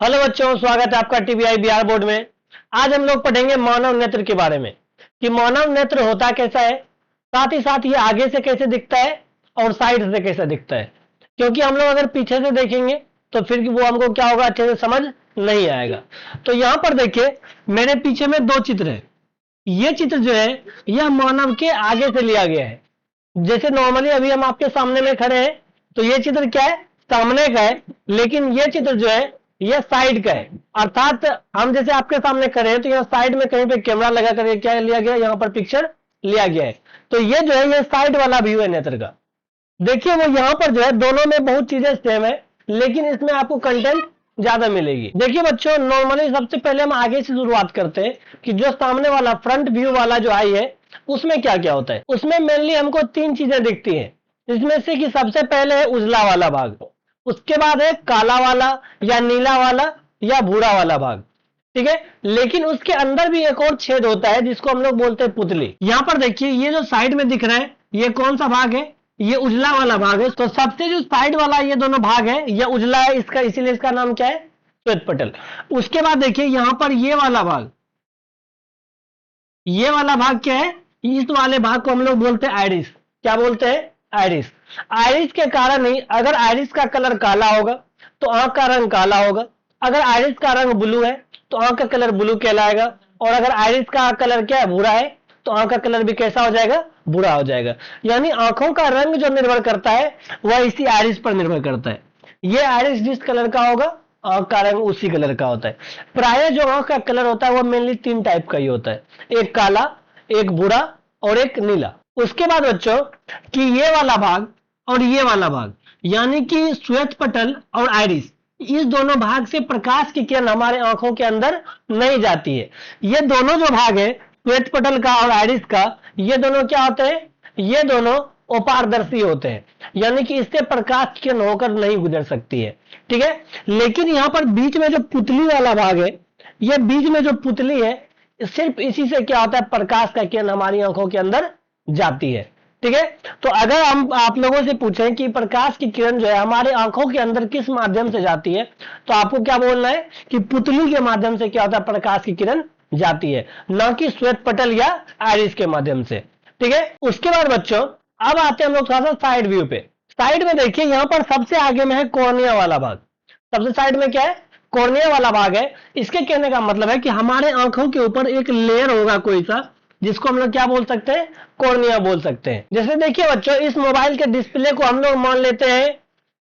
Hello बच्चों, स्वागत है आपका टीबीआई बिहार बोर्ड में। आज हम लोग पढ़ेंगे मानव नेत्र के बारे में कि मानव नेत्र होता कैसा है, साथ ही साथ ये आगे से कैसे दिखता है और साइड से कैसे दिखता है। क्योंकि हम लोग अगर पीछे से देखेंगे तो फिर वो हमको क्या होगा, अच्छे से समझ नहीं आएगा। तो यहाँ पर देखिए, मेरे पीछे में दो चित्र है। ये चित्र जो है यह मानव के आगे से लिया गया है। जैसे नॉर्मली अभी हम आपके सामने में खड़े हैं तो ये चित्र क्या है, सामने का है। लेकिन ये चित्र जो है ये साइड का है, अर्थात हम जैसे आपके सामने खड़े हैं तो यहाँ साइड में कहीं पे कैमरा लगा करके क्या लिया गया, यहाँ पर पिक्चर लिया गया है। तो ये जो है ये साइड वाला व्यू है नेत्र का। देखिए वो यहाँ पर जो है दोनों में बहुत चीजें सेम है, लेकिन इसमें आपको कंटेंट ज्यादा मिलेगी। देखिए बच्चों, नॉर्मली सबसे पहले हम आगे से शुरुआत करते हैं कि जो सामने वाला फ्रंट व्यू वाला जो आई है उसमें क्या क्या होता है। उसमें मेनली हमको तीन चीजें दिखती हैं। इसमें से कि सबसे पहले है उजला वाला भाग, उसके बाद है काला वाला या नीला वाला या भूरा वाला भाग, ठीक है। लेकिन उसके अंदर भी एक और छेद होता है जिसको हम लोग बोलते हैं पुतली। यहां पर देखिए ये जो साइड में दिख रहा है ये कौन सा भाग है, ये उजला वाला भाग है। तो सबसे जो साइड वाला ये दोनों भाग है ये उजला है, इसका इसीलिए इसका नाम क्या है, श्वेत पटल। उसके बाद देखिए यहां पर ये वाला भाग, ये वाला भाग क्या है, इस वाले भाग को हम लोग बोलते हैं आइरिस। क्या बोलते हैं, आइरिस। आइरिस के कारण ही अगर आइरिस का कलर काला होगा तो आंख का रंग काला होगा, अगर आइरिस का रंग ब्लू है तो आंख का कलर ब्लू कहलाएगा, और अगर आइरिस का कलर क्या है, भूरा है, तो आंख का कलर भी कैसा हो जाएगा, भूरा हो जाएगा। यानी आंखों का रंग जो निर्भर करता है वह इसी आइरिस पर निर्भर करता है। ये आइरिस जिस कलर का होगा आंख का रंग उसी कलर का होता है। प्राय जो आंख का कलर होता है वो मेनली तीन टाइप का ही होता है, एक काला, एक भूरा और एक नीला। उसके बाद बच्चों कि ये वाला भाग और ये वाला भाग यानी कि श्वेत पटल और आइरिस, इस दोनों भाग से प्रकाश की किरण हमारे आंखों के अंदर नहीं जाती है। ये दोनों जो भाग है श्वेत पटल का और आइरिस का, ये दोनों क्या होते हैं, ये दोनों अपारदर्शी होते हैं, यानी कि इससे प्रकाश की किरण होकर नहीं गुजर सकती है, ठीक है। लेकिन यहां पर बीच में जो पुतली वाला भाग है, ये बीच में जो पुतली है, सिर्फ इसी से क्या होता है, प्रकाश का किरण हमारी आंखों के अंदर जाती है, ठीक है। तो अगर हम आप लोगों से पूछें कि प्रकाश की किरण जो है हमारे आंखों के अंदर किस माध्यम से जाती है, तो आपको क्या बोलना है कि पुतली के माध्यम से क्या होता है, प्रकाश की किरण जाती है, ना कि श्वेत पटल या आइरिस के माध्यम से, ठीक है। उसके बाद बच्चों अब आते हैं हम लोग थोड़ा सा साइड व्यू पे। साइड में देखिए यहां पर सबसे आगे में है कॉर्निया वाला भाग। सबसे साइड में क्या है, कॉर्निया वाला भाग है। इसके कहने का मतलब है कि हमारे आंखों के ऊपर एक लेयर होगा कोई सा, जिसको हम लोग क्या बोल सकते हैं, कॉर्निया बोल सकते हैं। जैसे देखिए बच्चों, इस मोबाइल के डिस्प्ले को हम लोग मान लेते हैं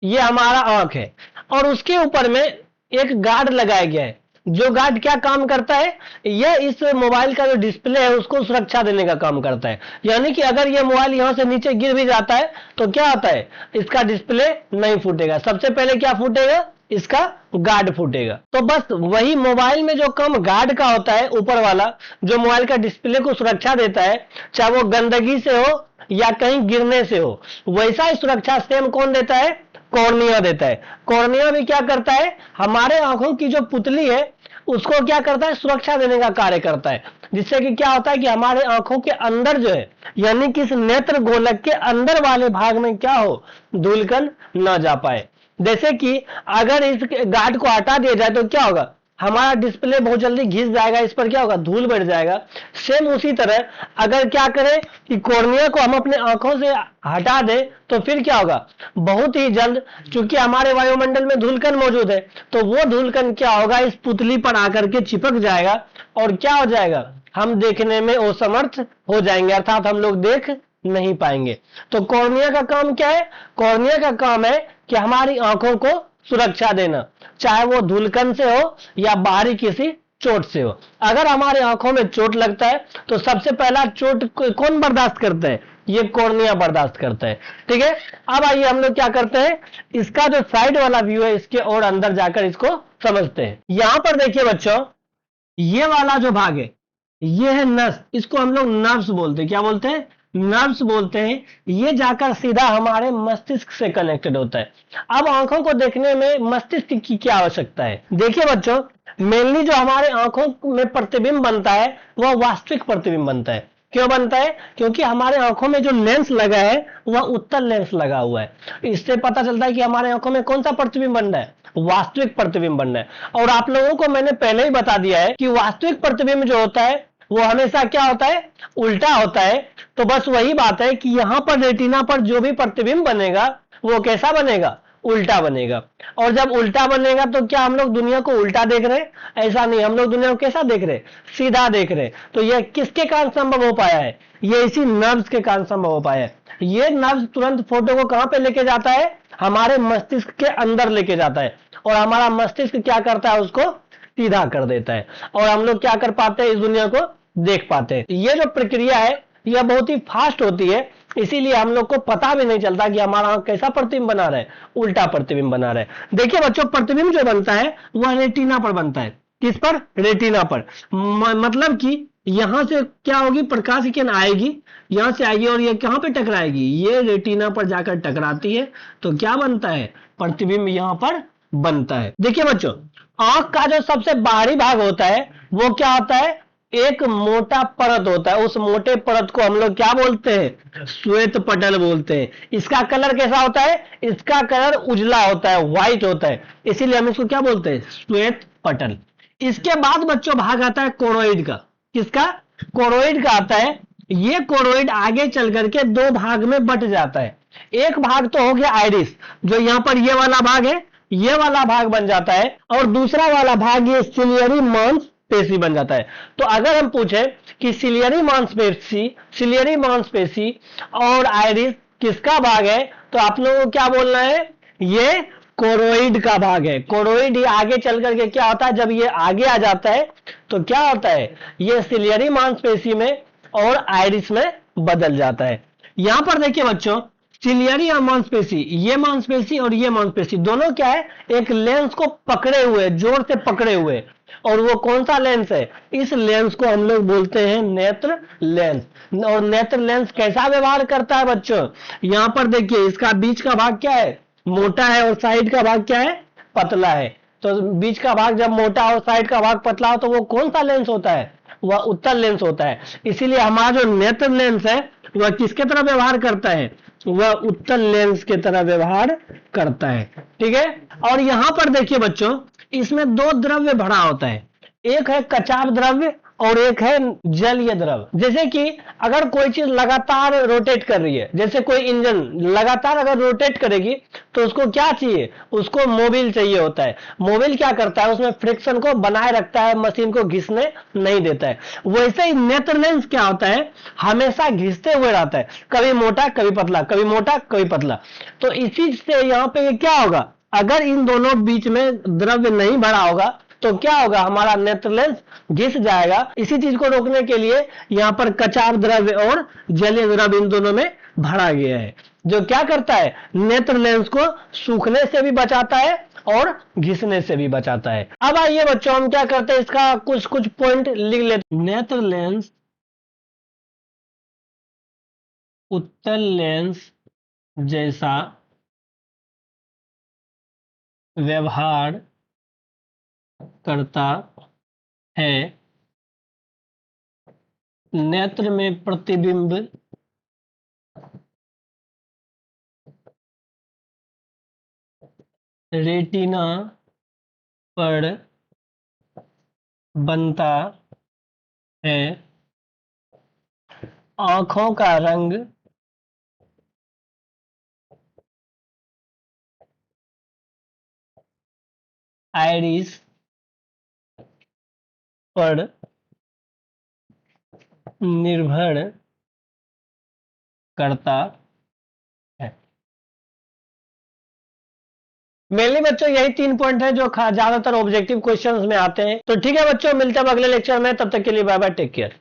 ये हमारा आंख है, और उसके ऊपर में एक गार्ड लगाया गया है। जो गार्ड क्या काम करता है, यह इस मोबाइल का जो डिस्प्ले है उसको सुरक्षा देने का काम करता है। यानी कि अगर यह मोबाइल यहां से नीचे गिर भी जाता है तो क्या होता है, इसका डिस्प्ले नहीं फूटेगा। सबसे पहले क्या फूटेगा, इसका गार्ड फूटेगा। तो बस वही मोबाइल में जो काम गार्ड का होता है, ऊपर वाला जो मोबाइल का डिस्प्ले को सुरक्षा देता है, चाहे वो गंदगी से हो या कहीं गिरने से हो, वैसा ही सुरक्षा सेम कौन देता है, कॉर्निया देता है। कॉर्निया भी क्या करता है, हमारे आंखों की जो पुतली है उसको क्या करता है, सुरक्षा देने का कार्य करता है। जिससे कि क्या होता है कि हमारे आंखों के अंदर जो है, यानी कि इस नेत्र गोलक के अंदर वाले भाग में क्या हो, धूलकण ना जा पाए। जैसे कि अगर इस गार्ड को हटा दिया जाए तो क्या होगा, हमारा डिस्प्ले बहुत जल्दी घिस जाएगा, इस पर क्या होगा, धूल बढ़ जाएगा। सेम उसी तरह अगर क्या करें कि कॉर्निया को हम अपने आंखों से हटा दें तो फिर क्या होगा, बहुत ही जल्द, चूंकि हमारे वायुमंडल में धूलकण मौजूद है, तो वो धूलकण क्या होगा, इस पुतली पर आकर के चिपक जाएगा और क्या हो जाएगा, हम देखने में असमर्थ हो जाएंगे, अर्थात हम लोग देख नहीं पाएंगे। तो कॉर्निया का काम क्या है, कॉर्निया का काम है कि हमारी आंखों को सुरक्षा देना, चाहे वो धूलकण से हो या बाहरी किसी चोट से हो। अगर हमारे आंखों में चोट लगता है तो सबसे पहला चोट कौन बर्दाश्त करता है, ये कॉर्निया बर्दाश्त करता है, ठीक है। अब आइए हम लोग क्या करते हैं, इसका जो साइड वाला व्यू है इसके और अंदर जाकर इसको समझते हैं। यहां पर देखिए बच्चों, ये वाला जो भाग है ये है नस, इसको हम लोग नर्व्स बोलते हैं। क्या बोलते हैं, नर्व्स बोलते हैं। ये जाकर सीधा हमारे मस्तिष्क से कनेक्टेड होता है। अब आंखों को देखने में मस्तिष्क की क्या आवश्यकता है, देखिए बच्चों, मेनली जो हमारे आंखों में प्रतिबिंब बनता है वह वास्तविक प्रतिबिंब बनता है। क्यों बनता है, क्योंकि हमारे आंखों में जो लेंस लगा है वह उत्तल लेंस लगा हुआ है। इससे पता चलता है कि हमारे आंखों में कौन सा प्रतिबिंब बन रहा है, वास्तविक प्रतिबिंब बनना है। और आप लोगों को मैंने पहले ही बता दिया है कि वास्तविक प्रतिबिंब जो होता है वो हमेशा क्या होता है, उल्टा होता है। तो बस वही बात है कि यहां पर रेटिना पर जो भी प्रतिबिंब बनेगा वो कैसा बनेगा, उल्टा बनेगा। और जब उल्टा बनेगा तो क्या हम लोग दुनिया को उल्टा देख रहे हैं, ऐसा नहीं, हम लोग दुनिया को कैसा देख रहे हैं, सीधा देख रहे हैं। तो यह किसके कारण संभव हो पाया है, ये इसी नर्व्स के कारण संभव हो पाया है। ये नर्व्स तुरंत फोटो को कहां पे लेके जाता है, हमारे मस्तिष्क के अंदर लेके जाता है, और हमारा मस्तिष्क क्या करता है, उसको सीधा कर देता है, और हम लोग क्या कर पाते हैं, इस दुनिया को देख पाते हैं। ये जो प्रक्रिया है यह बहुत ही फास्ट होती है, इसीलिए हम लोग को पता भी नहीं चलता कि हमारा आंख कैसा प्रतिबिंब बना रहा है, उल्टा प्रतिबिंब बना रहा है। देखिए बच्चों, प्रतिबिंब जो बनता है वह रेटिना पर बनता है। किस पर, रेटिना पर। मतलब कि यहां से क्या होगी, प्रकाश की किरण आएगी, यहां से आएगी और ये कहां पे टकराएगी, ये रेटिना पर जाकर टकराती है, तो क्या बनता है, प्रतिबिंब यहां पर बनता है। देखिए बच्चों, आंख का जो सबसे बाहरी भाग होता है वो क्या होता है, एक मोटा परत होता है। उस मोटे परत को हम लोग क्या बोलते हैं, श्वेत पटल बोलते हैं। इसका कलर कैसा होता है, इसका कलर उजला होता है, व्हाइट होता है, इसीलिए हम इसको क्या बोलते हैं, श्वेत पटल। इसके बाद बच्चों भाग आता है कोरोइड का। किसका, कोरोइड का आता है। ये कोरोइड आगे चल करके दो भाग में बट जाता है। एक भाग तो हो गया आइरिस, जो यहां पर ये वाला भाग है, ये वाला भाग बन जाता है, और दूसरा वाला भाग ये सिलियरी मांसपेशी बन जाता है। तो अगर हम पूछे कि सिलियरी मांसपेशी और आइरिस किसका भाग है, तो आप लोगों को क्या बोलना है, ये कोरोइड का भाग है। कोरोइड ही आगे चल करके क्या होता है, जब ये आगे आ जाता है तो क्या होता है, ये सिलियरी मांसपेशी में और आइरिस में बदल जाता है। यहां पर देखिए बच्चों, सिलियरी मांसपेशी, ये मांसपेशी और ये मांसपेशी दोनों क्या है, एक लेंस को पकड़े हुए, जोर से पकड़े हुए, और वो कौन सा लेंस है, इस लेंस को हम लोग बोलते हैं नेत्र लेंस। और नेत्र लेंस कैसा व्यवहार करता है बच्चों, यहां पर देखिए, इसका बीच का भाग क्या है, मोटा है, और साइड का भाग क्या है, पतला है। तो बीच का भाग जब मोटा और साइड का भाग पतला हो तो वो कौन सा लेंस होता है, वह उत्तल लेंस होता है। इसीलिए हमारा जो नेत्र लेंस है वह किसके तरह व्यवहार करता है, वह उत्तल लेंस की तरह व्यवहार करता है। ठीक है। और यहां पर देखिए बच्चों, इसमें दो द्रव्य भरा होता है, एक है कचाव द्रव्य और एक है जलीय द्रव्य। जैसे कि अगर कोई चीज लगातार रोटेट कर रही है, जैसे कोई इंजन लगातार अगर रोटेट करेगी तो उसको क्या चाहिए, उसको मोबिल चाहिए होता है। मोबिल क्या करता है, उसमें फ्रिक्शन को बनाए रखता है, मशीन को घिसने नहीं देता है। वैसे ही नेत्र लेंस क्या होता है, हमेशा घिसते हुए रहता है, कभी मोटा कभी पतला, कभी मोटा कभी पतला। तो इसी से यहाँ पे क्या होगा, अगर इन दोनों बीच में द्रव्य नहीं भरा होगा तो क्या होगा, हमारा नेत्र लेंस घिस जाएगा। इसी चीज को रोकने के लिए यहां पर कचाव द्रव्य और जलीय द्रव्य इन दोनों में भरा गया है, जो क्या करता है, नेत्र लेंस को सूखने से भी बचाता है और घिसने से भी बचाता है। अब आइए बच्चों, हम क्या करते हैं, इसका कुछ कुछ पॉइंट लिख लेते हैं। नेत्र लेंस उत्तल लेंस जैसा व्यवहार करता है, नेत्र में प्रतिबिंब रेटिना पर बनता है, आंखों का रंग आइरिस पर निर्भर करता है। मेनली बच्चों यही 3 पॉइंट है जो ज्यादातर ऑब्जेक्टिव क्वेश्चंस में आते हैं। तो ठीक है बच्चों, मिलते हैं अगले लेक्चर में, तब तक के लिए बाय बाय, टेक केयर।